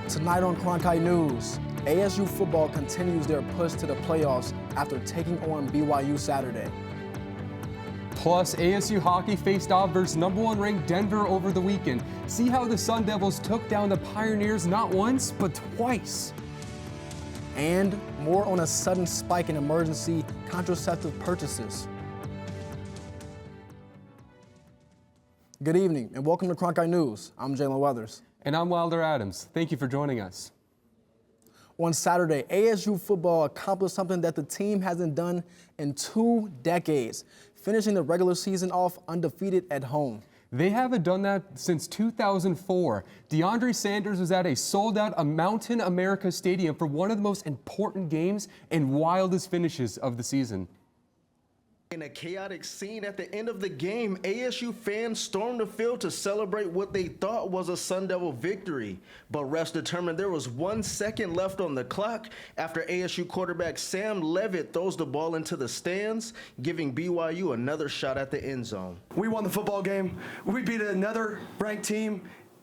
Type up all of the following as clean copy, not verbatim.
Tonight on Cronkite News, ASU football continues their push to the playoffs after taking on BYU Saturday. Plus, ASU hockey faced off versus #1 ranked Denver over the weekend. See how the Sun Devils took down the Pioneers not once, but twice. And more on a sudden spike in emergency contraceptive purchases. Good evening and welcome to Cronkite News. I'm Jalen Weathers. And I'm Wilder Adams. Thank you for joining us. On Saturday, ASU football accomplished something that the team hasn't done in 2 decades, finishing the regular season off undefeated at home. They haven't done that since 2004. DeAndre Sanders was at a sold-out Mountain America Stadium for one of the most important games and wildest finishes of the season. In a chaotic scene at the end of the game, ASU fans stormed the field to celebrate what they thought was a Sun Devil victory. But refs determined there was 1 second left on the clock after ASU quarterback Sam Levitt throws the ball into the stands, giving BYU another shot at the end zone. We won the football game. We beat another ranked team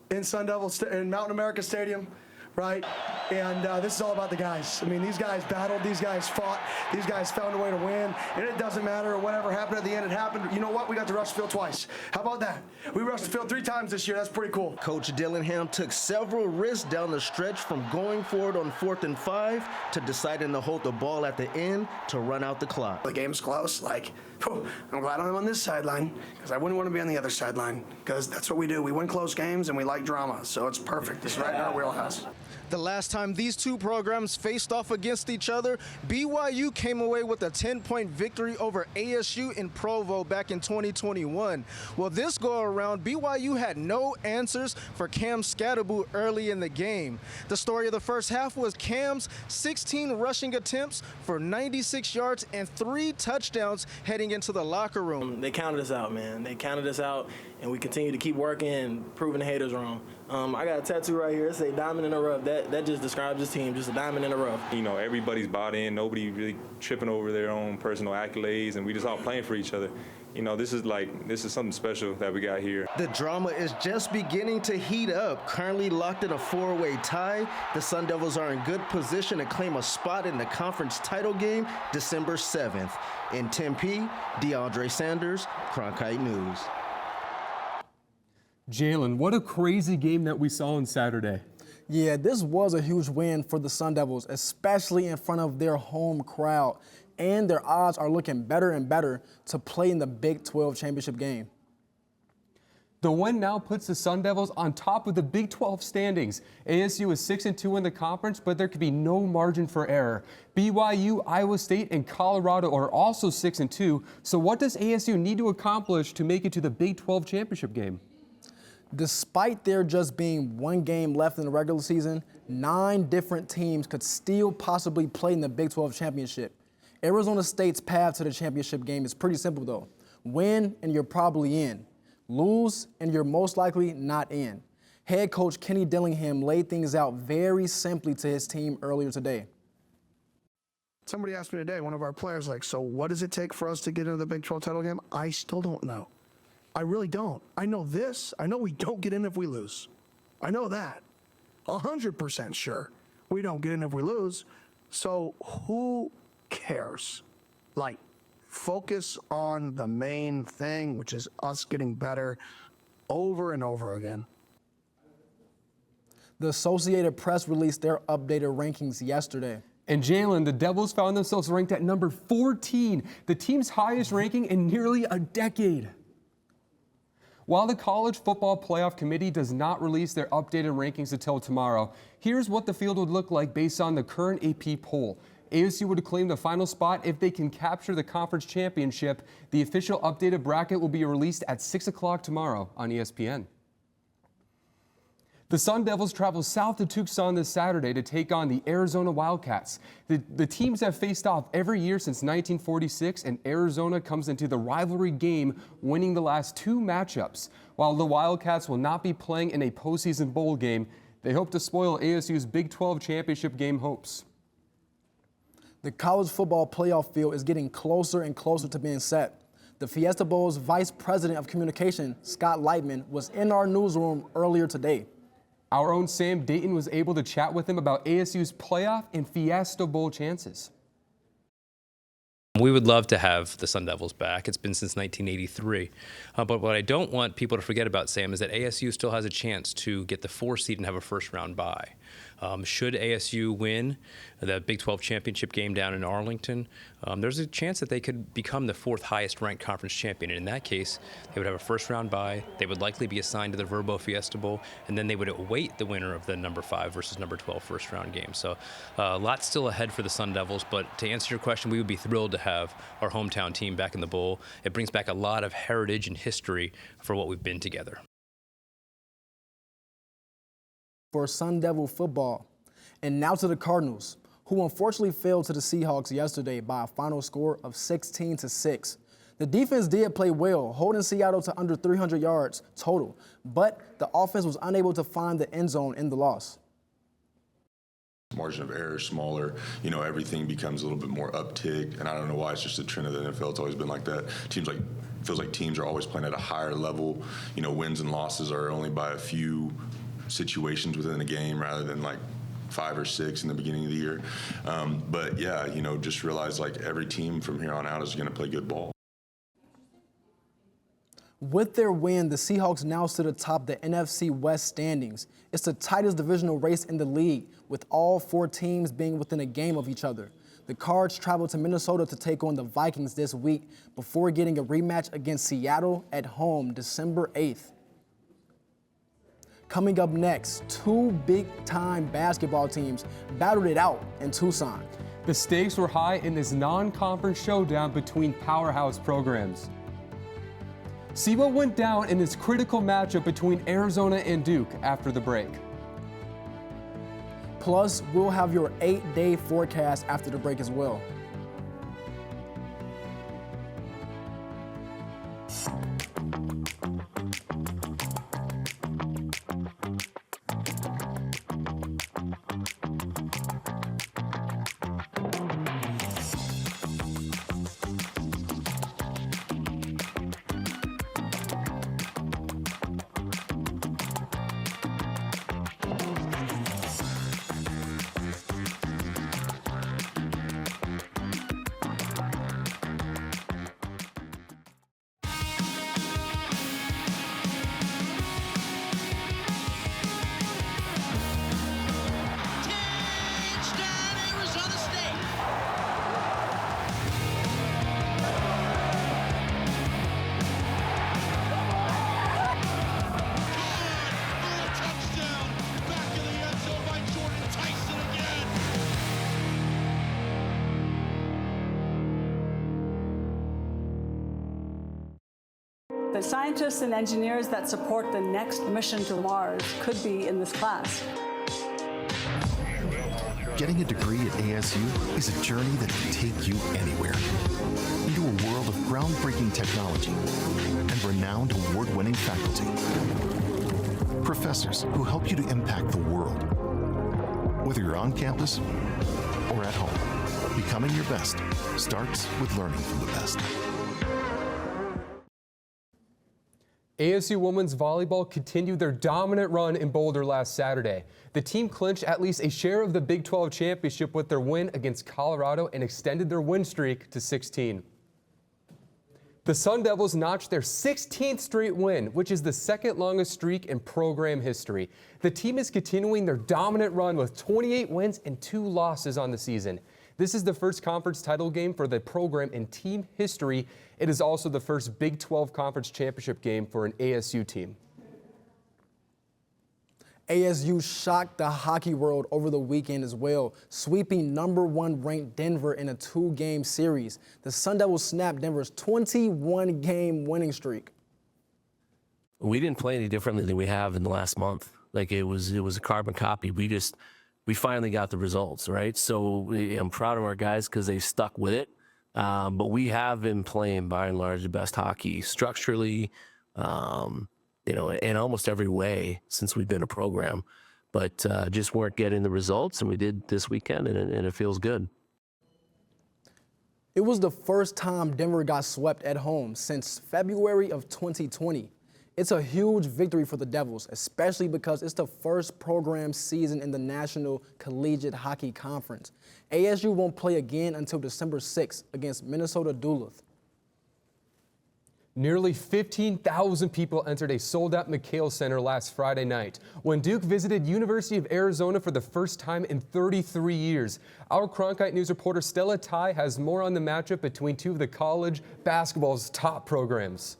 in in Mountain America Stadium. Right? And this is all about the guys. I mean, these guys battled, these guys fought, these guys found a way to win, and it doesn't matter whatever happened at the end, it happened. You know what? We got to rush the field twice. How about that? We rushed the field 3 times this year. That's pretty cool. Coach Dillingham took several risks down the stretch, from going for it on 4th and 5 to deciding to hold the ball at the end to run out the clock. The game's close. I'm glad I'm on this sideline because I wouldn't want to be on the other sideline because that's what we do. We win close games and we like drama, so it's perfect. It's right in our wheelhouse. The last time these two programs faced off against each other, BYU came away with a 10-point victory over ASU in Provo back in 2021. Well, this go-around, BYU had no answers for Cam Scatterboot early in the game. The story of the first half was Cam's 16 rushing attempts for 96 yards and 3 touchdowns heading into the locker room. They counted us out, man. They counted us out, and we continue to keep working and proving the haters wrong. I got a tattoo right here. It says diamond in the rough. That just describes this team, just a diamond in the rough. You know, everybody's bought in. Nobody really tripping over their own personal accolades, and we just all playing for each other. You know, this is something special that we got here. The drama is just beginning to heat up. Currently locked in a 4-way tie, the Sun Devils are in good position to claim a spot in the conference title game December 7th. In Tempe, DeAndre Sanders, Cronkite News. Jalen, what a crazy game that we saw on Saturday. Yeah, this was a huge win for the Sun Devils, especially in front of their home crowd. And their odds are looking better and better to play in the Big 12 championship game. The win now puts the Sun Devils on top of the Big 12 standings. ASU is 6-2 in the conference, but there could be no margin for error. BYU, Iowa State, and Colorado are also 6-2. So what does ASU need to accomplish to make it to the Big 12 championship game? Despite there just being 1 game left in the regular season, 9 different teams could still possibly play in the Big 12 championship. Arizona State's path to the championship game is pretty simple, though. Win, and you're probably in. Lose, and you're most likely not in. Head coach Kenny Dillingham laid things out very simply to his team earlier today. Somebody asked me today, one of our players, so what does it take for us to get into the Big 12 title game? I still don't know. I really don't. I know this. I know we don't get in if we lose. I know that. 100% sure we don't get in if we lose. So who cares? Focus on the main thing, which is us getting better over and over again. The Associated Press released their updated rankings yesterday. And Jalen, the Devils found themselves ranked at number 14, the team's highest ranking in nearly a decade. While the College Football Playoff Committee does not release their updated rankings until tomorrow, here's what the field would look like based on the current AP poll. ASU would claim the final spot if they can capture the conference championship. The official updated bracket will be released at 6 o'clock tomorrow on ESPN. The Sun Devils travel south to Tucson this Saturday to take on the Arizona Wildcats. The teams have faced off every year since 1946, and Arizona comes into the rivalry game winning the last 2 matchups. While the Wildcats will not be playing in a postseason bowl game, they hope to spoil ASU's Big 12 championship game hopes. The college football playoff field is getting closer and closer to being set. The Fiesta Bowl's Vice President of Communication, Scott Lightman, was in our newsroom earlier today. Our own Sam Dayton was able to chat with him about ASU's playoff and Fiesta Bowl chances. We would love to have the Sun Devils back. It's been since 1983. But what I don't want people to forget about, Sam, is that ASU still has a chance to get the 4 seed and have a first-round bye. Should ASU win the Big 12 championship game down in Arlington, there's a chance that they could become the 4th highest ranked conference champion. And in that case, they would have a first-round bye. They would likely be assigned to the Verbo Fiesta Bowl, and then they would await the winner of the number 5 versus number 12 first-round game. So a lot still ahead for the Sun Devils. But to answer your question, we would be thrilled to have our hometown team back in the bowl. It brings back a lot of heritage and history for what we've been together. For Sun Devil football. And now to the Cardinals, who unfortunately fell to the Seahawks yesterday by a final score of 16-6. The defense did play well, holding Seattle to under 300 yards total, but the offense was unable to find the end zone in the loss. Margin of error is smaller, everything becomes a little bit more uptick, and I don't know why. It's just a trend of the NFL. It's always been like that. Feels like teams are always playing at a higher level. Wins and losses are only by a few situations within the game rather than like 5 or 6 in the beginning of the year. But yeah, just realize like every team from here on out is going to play good ball. With their win, the Seahawks now sit atop the NFC West standings. It's the tightest divisional race in the league, with all 4 teams being within a game of each other. The Cards travel to Minnesota to take on the Vikings this week before getting a rematch against Seattle at home December 8th. Coming up next, 2 big-time basketball teams battled it out in Tucson. The stakes were high in this non-conference showdown between powerhouse programs. See what went down in this critical matchup between Arizona and Duke after the break. Plus, we'll have your 8-day forecast after the break as well. The scientists and engineers that support the next mission to Mars could be in this class. Getting a degree at ASU is a journey that can take you anywhere. Into a world of groundbreaking technology and renowned award-winning faculty. Professors who help you to impact the world. Whether you're on campus or at home, becoming your best starts with learning from the best. ASU women's volleyball continued their dominant run in Boulder last Saturday. The team clinched at least a share of the Big 12 championship with their win against Colorado and extended their win streak to 16. The Sun Devils notched their 16th straight win, which is the second longest streak in program history. The team is continuing their dominant run with 28 wins and 2 losses on the season. This is the first conference title game for the program in team history. It is also the first Big 12 conference championship game for an ASU team. ASU shocked the hockey world over the weekend as well, sweeping #1 ranked Denver in a 2-game series. The Sun Devils snapped Denver's 21-game winning streak. We didn't play any differently than we have in the last month. Like it was a carbon copy. We finally got the results, right? So I'm proud of our guys because they stuck with it. But we have been playing by and large the best hockey structurally, in almost every way since we've been a program. But just weren't getting the results, and we did this weekend, and it feels good. It was the first time Denver got swept at home since February of 2020. It's a huge victory for the Devils, especially because it's the first program season in the National Collegiate Hockey Conference. ASU won't play again until December 6th against Minnesota Duluth. Nearly 15,000 people entered a sold-out McHale Center last Friday night when Duke visited University of Arizona for the first time in 33 years. Our Cronkite News reporter Stella Tai has more on the matchup between two of the college basketball's top programs.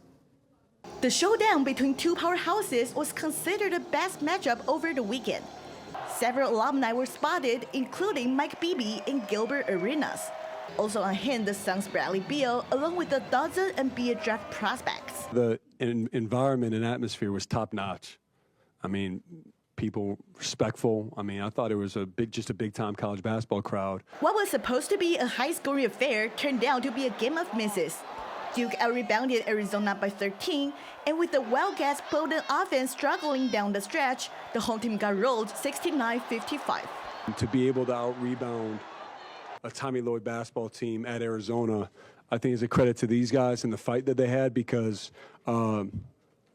The showdown between two powerhouses was considered the best matchup over the weekend. Several alumni were spotted, including Mike Beebe in Gilbert Arenas. Also on hand, the Suns' Bradley Beal, along with a dozen NBA draft prospects. The environment and atmosphere was top-notch. I mean, people respectful. I mean, I thought it was just a big-time college basketball crowd. What was supposed to be a high-scoring affair turned out to be a game of misses. Duke out-rebounded Arizona by 13, and with the Wildcats' potent offense struggling down the stretch, the home team got rolled 69-55. To be able to out-rebound a Tommy Lloyd basketball team at Arizona, I think is a credit to these guys and the fight that they had, because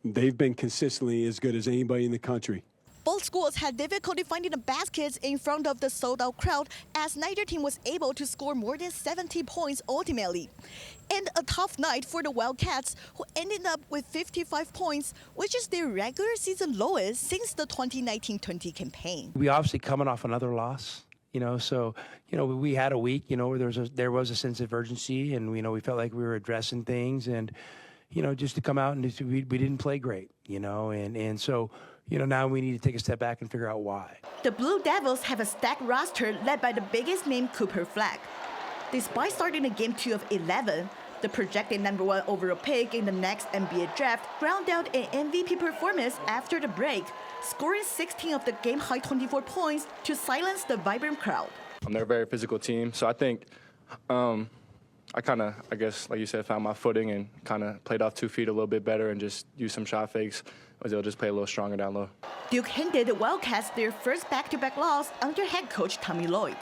they've been consistently as good as anybody in the country. Both schools had difficulty finding the baskets in front of the sold-out crowd, as neither team was able to score more than 70 points ultimately. And a tough night for the Wildcats, who ended up with 55 points, which is their regular season lowest since the 2019-20 campaign. We obviously coming off another loss, so we had a week, where there was a sense of urgency, and we felt like we were addressing things, and just to come out and we didn't play great, and so. Now we need to take a step back and figure out why. The Blue Devils have a stacked roster led by the biggest name, Cooper Flag. Despite starting a game 2 of 11, the projected #1 overall pick in the next NBA draft ground out an MVP performance after the break, scoring 16 of the game-high 24 points to silence the vibrant crowd. They're a very physical team, so I think I guess, like you said, found my footing and kind of played off 2 feet a little bit better and just used some shot fakes. They'll just play a little stronger down low. Duke handed the Wildcats their first back-to-back loss under head coach Tommy Lloyd.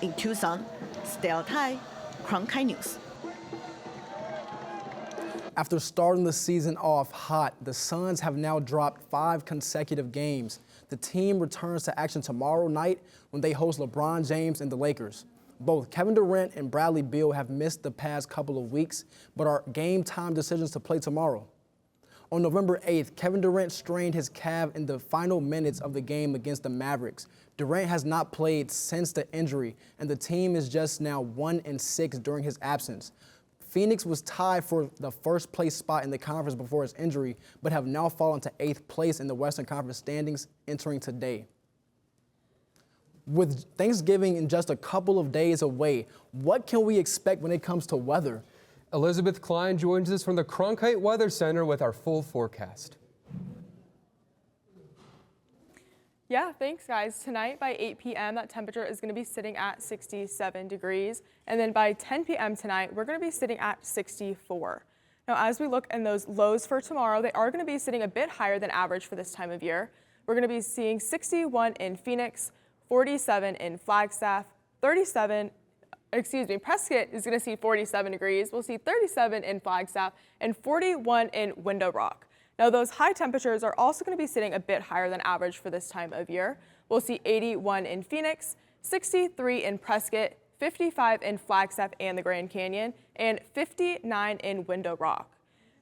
In Tucson, Stella Tai, Cronkite News. After starting the season off hot, the Suns have now dropped 5 consecutive games. The team returns to action tomorrow night when they host LeBron James and the Lakers. Both Kevin Durant and Bradley Beal have missed the past couple of weeks, but are game-time decisions to play tomorrow. On November 8th, Kevin Durant strained his calf in the final minutes of the game against the Mavericks. Durant has not played since the injury, and the team is just now 1-6 during his absence. Phoenix was tied for the first place spot in the conference before his injury, but have now fallen to 8th place in the Western Conference standings entering today. With Thanksgiving in just a couple of days away, what can we expect when it comes to weather? Elizabeth Klein joins us from the Cronkite Weather Center with our full forecast. Yeah, thanks guys. Tonight by 8 p.m. that temperature is going to be sitting at 67 degrees. And then by 10 p.m. tonight, we're going to be sitting at 64. Now, as we look in those lows for tomorrow, they are going to be sitting a bit higher than average for this time of year. We're going to be seeing 61 in Phoenix, 47 in Flagstaff, Prescott is going to see 47 degrees. We'll see 37 in Flagstaff and 41 in Window Rock. Now, those high temperatures are also going to be sitting a bit higher than average for this time of year. We'll see 81 in Phoenix, 63 in Prescott, 55 in Flagstaff and the Grand Canyon, and 59 in Window Rock.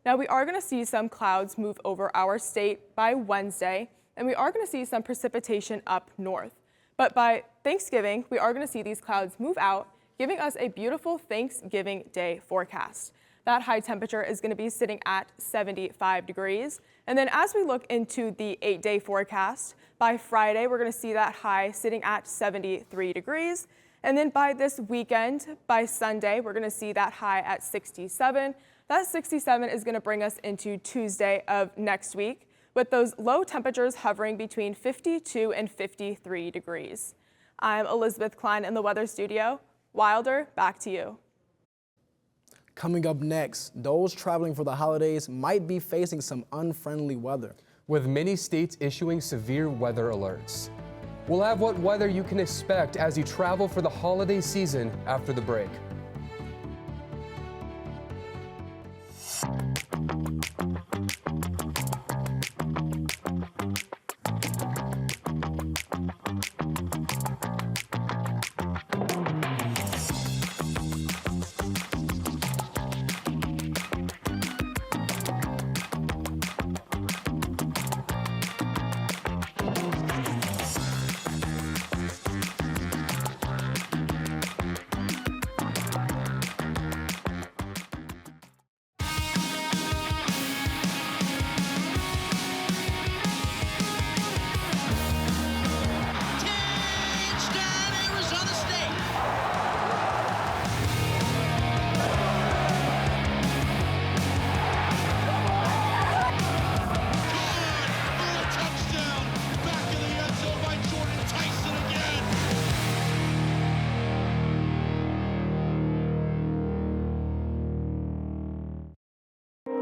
Now, we are going to see some clouds move over our state by Wednesday, and we are going to see some precipitation up north. But by Thanksgiving, we are going to see these clouds move out, giving us a beautiful Thanksgiving Day forecast. That high temperature is going to be sitting at 75 degrees. And then as we look into the 8-day forecast, by Friday, we're going to see that high sitting at 73 degrees. And then by this weekend, by Sunday, we're going to see that high at 67. That 67 is going to bring us into Tuesday of next week, with those low temperatures hovering between 52 and 53 degrees. I'm Elizabeth Klein in the weather studio. Wilder, back to you. Coming up next, those traveling for the holidays might be facing some unfriendly weather, with many states issuing severe weather alerts. We'll have what weather you can expect as you travel for the holiday season after the break.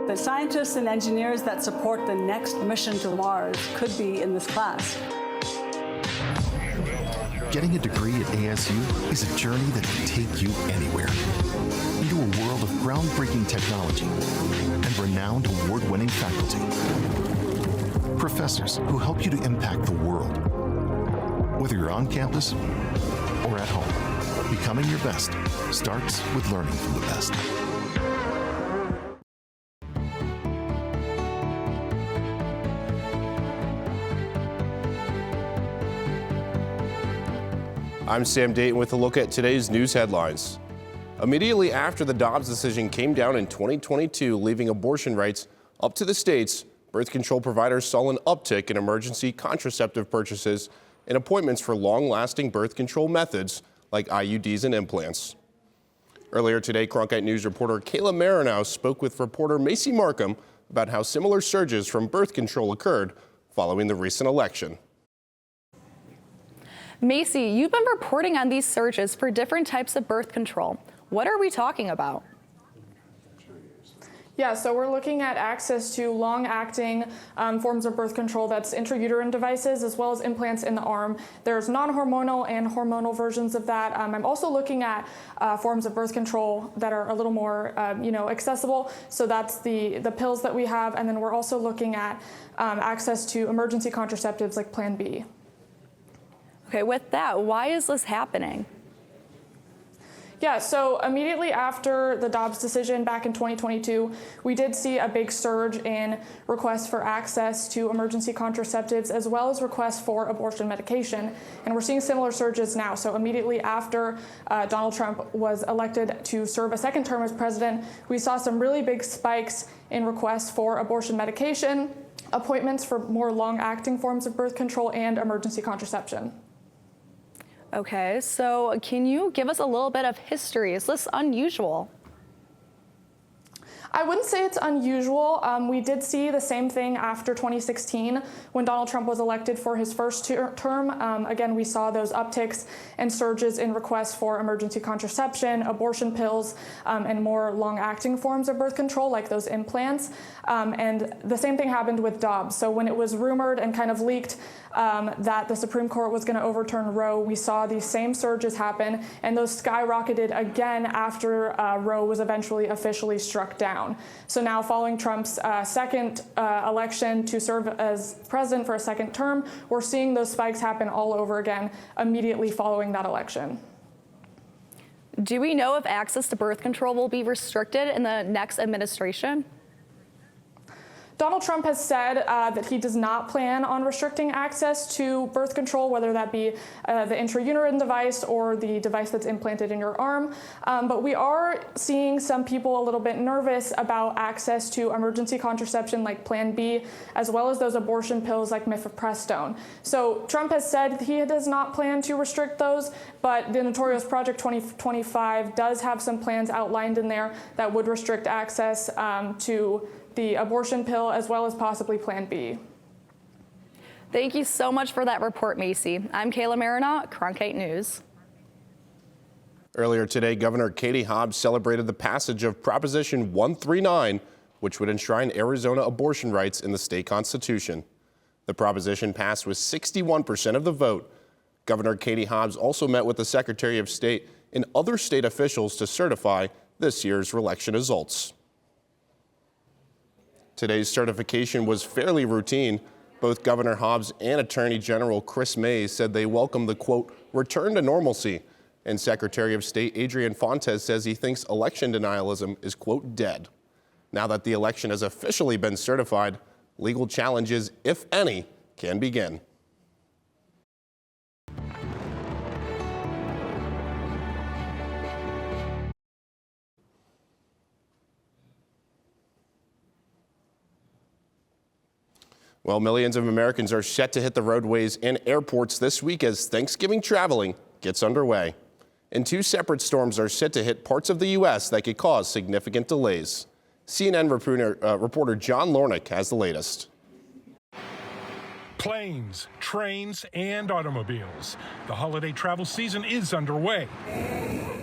The scientists and engineers that support the next mission to Mars could be in this class. Getting a degree at ASU is a journey that can take you anywhere. Into a world of groundbreaking technology and renowned award-winning faculty. Professors who help you to impact the world. Whether you're on campus or at home, becoming your best starts with learning from the best. I'm Sam Dayton with a look at today's news headlines. Immediately after the Dobbs decision came down in 2022, leaving abortion rights up to the states, birth control providers saw an uptick in emergency contraceptive purchases and appointments for long-lasting birth control methods like IUDs and implants. Earlier today, Cronkite News reporter Kayla Marinow spoke with reporter Macy Markham about how similar surges from birth control occurred following the recent election. Macy, you've been reporting on these surges for different types of birth control. What are we talking about? Yeah, so we're looking at access to long-acting forms of birth control that's intrauterine devices as well as implants in the arm. There's non-hormonal and hormonal versions of that. I'm also looking at forms of birth control that are a little more accessible. So that's the pills that we have, and then we're also looking at access to emergency contraceptives like Plan B. Okay, with that, why is this happening? Yeah, so immediately after the Dobbs decision back in 2022, we did see a big surge in requests for access to emergency contraceptives as well as requests for abortion medication. And we're seeing similar surges now. So immediately after Donald Trump was elected to serve a second term as president, we saw some really big spikes in requests for abortion medication, appointments for more long-acting forms of birth control, and emergency contraception. Okay, so can you give us a little bit of history? Is this unusual? I wouldn't say it's unusual. We did see the same thing after 2016 when Donald Trump was elected for his first term. Again, we saw those upticks and surges in requests for emergency contraception, abortion pills, and more long-acting forms of birth control like those implants. And the same thing happened with Dobbs. So when it was rumored and kind of leaked that the Supreme Court was going to overturn Roe, we saw these same surges happen, and those skyrocketed again after Roe was eventually officially struck down. So now, following Trump's second election to serve as president for a second term, we're seeing those spikes happen all over again immediately following that election. Do we know if access to birth control will be restricted in the next administration? Donald Trump has said that he does not plan on restricting access to birth control, whether that be the intrauterine device or the device that's implanted in your arm. But we are seeing some people a little bit nervous about access to emergency contraception like Plan B, as well as those abortion pills like mifepristone. So Trump has said he does not plan to restrict those, but the notorious Project 2025 does have some plans outlined in there that would restrict access to the abortion pill, as well as possibly Plan B. Thank you so much for that report, Macy. I'm Kayla Marinow, Cronkite News. Earlier today, Governor Katie Hobbs celebrated the passage of Proposition 139, which would enshrine Arizona abortion rights in the state constitution. The proposition passed with 61% of the vote. Governor Katie Hobbs also met with the Secretary of State and other state officials to certify this year's election results. Today's certification was fairly routine. Both Governor Hobbs and Attorney General Chris Mays said they welcome the, quote, return to normalcy. And Secretary of State Adrian Fontes says he thinks election denialism is, quote, dead. Now that the election has officially been certified, legal challenges, if any, can begin. Well, millions of Americans are set to hit the roadways and airports this week as Thanksgiving traveling gets underway. And two separate storms are set to hit parts of the U.S. that could cause significant delays. CNN reporter John Lornick has the latest. Planes, trains, and automobiles. The holiday travel season is underway.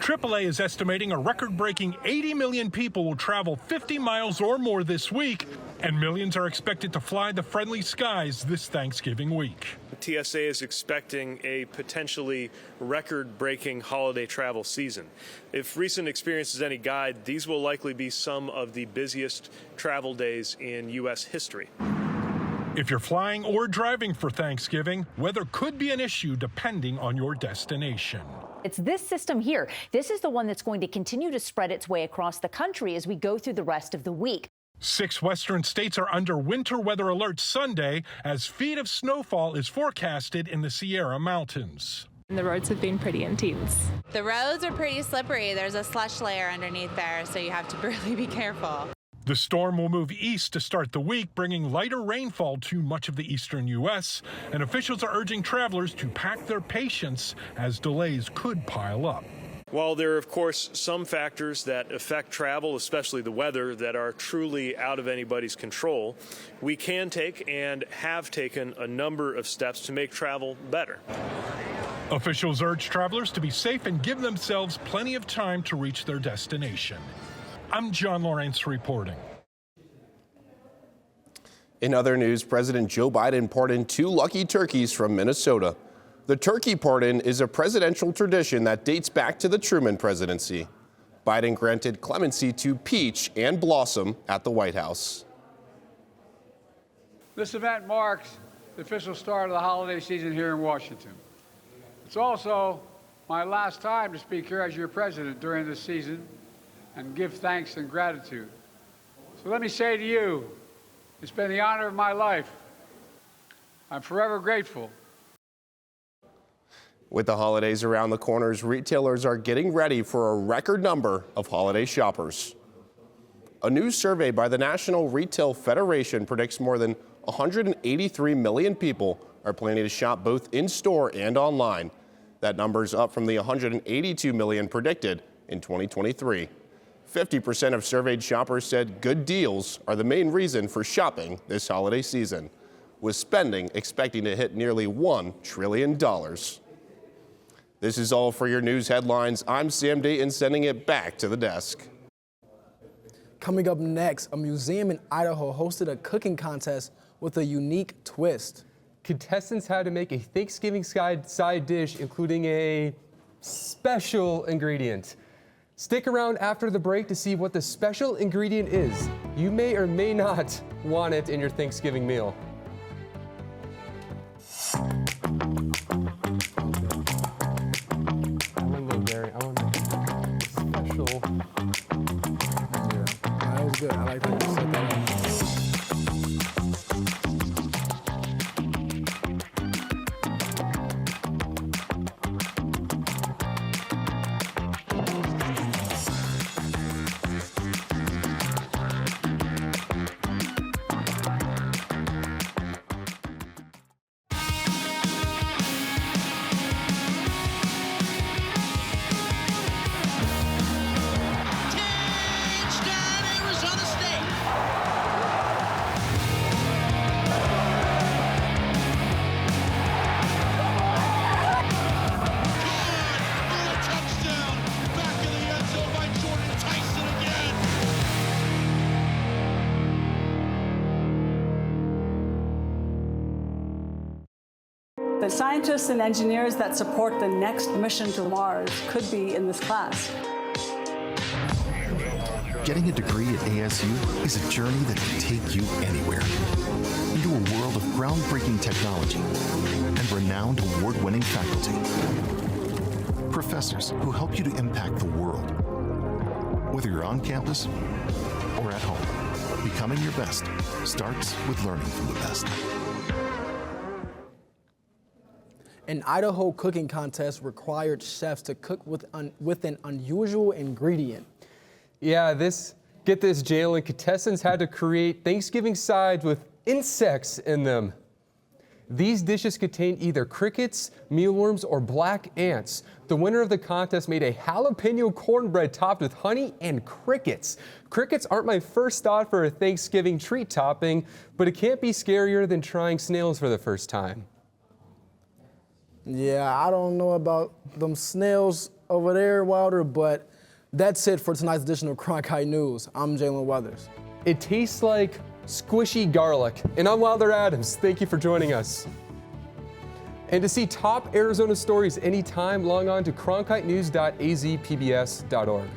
AAA is estimating a record-breaking 80 million people will travel 50 miles or more this week, and millions are expected to fly the friendly skies this Thanksgiving week. TSA is expecting a potentially record-breaking holiday travel season. If recent experience is any guide, these will likely be some of the busiest travel days in U.S. history. If you're flying or driving for Thanksgiving, weather could be an issue depending on your destination. It's this system here. This is the one that's going to continue to spread its way across the country as we go through the rest of the week. 6 western states are under winter weather alert Sunday as feet of snowfall is forecasted in the Sierra Mountains. The roads have been pretty intense. The roads are pretty slippery. There's a slush layer underneath there, so you have to really be careful. The storm will move east to start the week, bringing lighter rainfall to much of the eastern U.S., and officials are urging travelers to pack their patience as delays could pile up. While there are, of course, some factors that affect travel, especially the weather, that are truly out of anybody's control, we can take and have taken a number of steps to make travel better. Officials urge travelers to be safe and give themselves plenty of time to reach their destination. I'm John Lawrence reporting. In other news, President Joe Biden pardoned 2 lucky turkeys from Minnesota. The turkey pardon is a presidential tradition that dates back to the Truman presidency. Biden granted clemency to Peach and Blossom at the White House. This event marks the official start of the holiday season here in Washington. It's also my last time to speak here as your president during this season and give thanks and gratitude. So let me say to you, it's been the honor of my life. I'm forever grateful. With the holidays around the corners, retailers are getting ready for a record number of holiday shoppers. A new survey by the National Retail Federation predicts more than 183 million people are planning to shop both in-store and online. That number's up from the 182 million predicted in 2023. 50% of surveyed shoppers said good deals are the main reason for shopping this holiday season, with spending expecting to hit nearly $1 trillion. This is all for your news headlines. I'm Sam Dayton, sending it back to the desk. Coming up next, a museum in Idaho hosted a cooking contest with a unique twist. Contestants had to make a Thanksgiving side dish, including a special ingredient. Stick around after the break to see what the special ingredient is. You may or may not want it in your Thanksgiving meal. I want to go very, I want to make special. Yeah, that was good. I like that you said that. The scientists and engineers that support the next mission to Mars could be in this class. Getting a degree at ASU is a journey that can take you anywhere. Into a world of groundbreaking technology and renowned award-winning faculty. Professors who help you to impact the world. Whether you're on campus or at home, becoming your best starts with learning from the best. An Idaho cooking contest required chefs to cook with an unusual ingredient. Yeah, get this, Jalen. Contestants had to create Thanksgiving sides with insects in them. These dishes contain either crickets, mealworms, or black ants. The winner of the contest made a jalapeno cornbread topped with honey and crickets. Crickets aren't my first thought for a Thanksgiving treat topping, but it can't be scarier than trying snails for the first time. Yeah, I don't know about them snails over there, Wilder, but that's it for tonight's edition of Cronkite News. I'm Jalen Weathers. It tastes like squishy garlic. And I'm Wilder Adams. Thank you for joining us. And to see top Arizona stories anytime, log on to cronkitenews.azpbs.org.